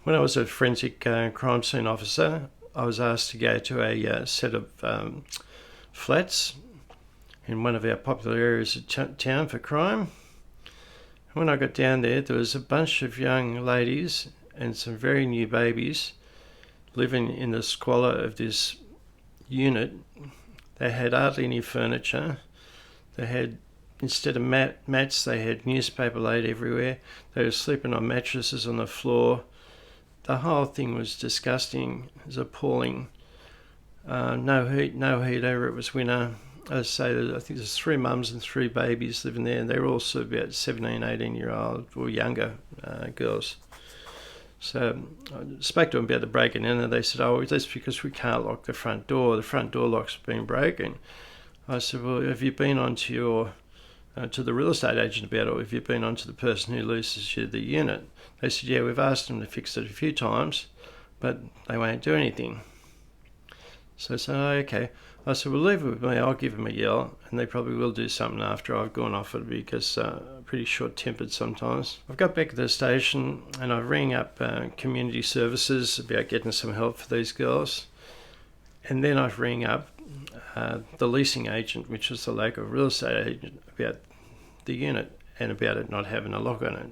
When I was a forensic crime scene officer, I was asked to go to a set of flats in one of our popular areas of town for crime. When I got down there, there was a bunch of young ladies and some very new babies living in the squalor of this unit. They had hardly any furniture. They had, instead of mats, they had newspaper laid everywhere. They were sleeping on mattresses on the floor. The whole thing was disgusting. It was appalling. No heat over. It was winter. As I say, I think there's 3 mums and 3 babies living there, and they're all sort of about 17, 18-year-old or younger girls. So I spoke to them about the breaking in, and they said, "Oh, that's because we can't lock the front door. The front door lock's been broken." I said, "Well, have you been on to to the real estate agent about it, or have you been on to the person who leases you the unit?" They said, "Yeah, we've asked them to fix it a few times, but they won't do anything." So I said, "Oh, okay." I said, "Well, leave it with me. I'll give them a yell, and they probably will do something after I've gone off it, because I'm pretty short-tempered sometimes." I've got back at the station and I rang up community services about getting some help for these girls. And then I rang up the leasing agent, which is the local real estate agent, about the unit and about it not having a lock on it.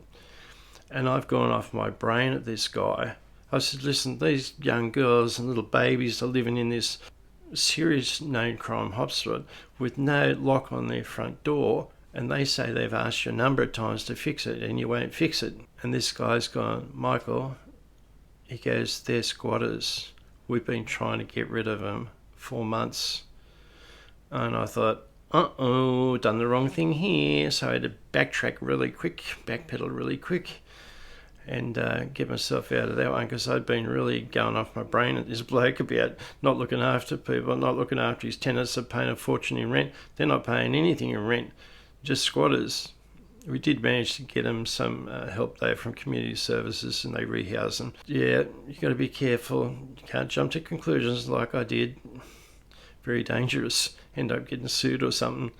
And I've gone off my brain at this guy. I said, "Listen, these young girls and little babies are living in this serious known crime hotspot with no lock on their front door, and they say they've asked you a number of times to fix it and you won't fix it." And this guy's gone, "Michael," he goes, "they're squatters. We've been trying to get rid of them for months." And I thought, done the wrong thing here. So I had to backpedal really quick, and get myself out of that one, because I'd been really going off my brain at this bloke about not looking after people, not looking after his tenants. They're paying a fortune in rent. They're not paying anything in rent, just squatters. We did manage to get them some help though from community services, and they rehoused them. Yeah, you got to be careful. You can't jump to conclusions like I did. Very dangerous. End up getting sued or something.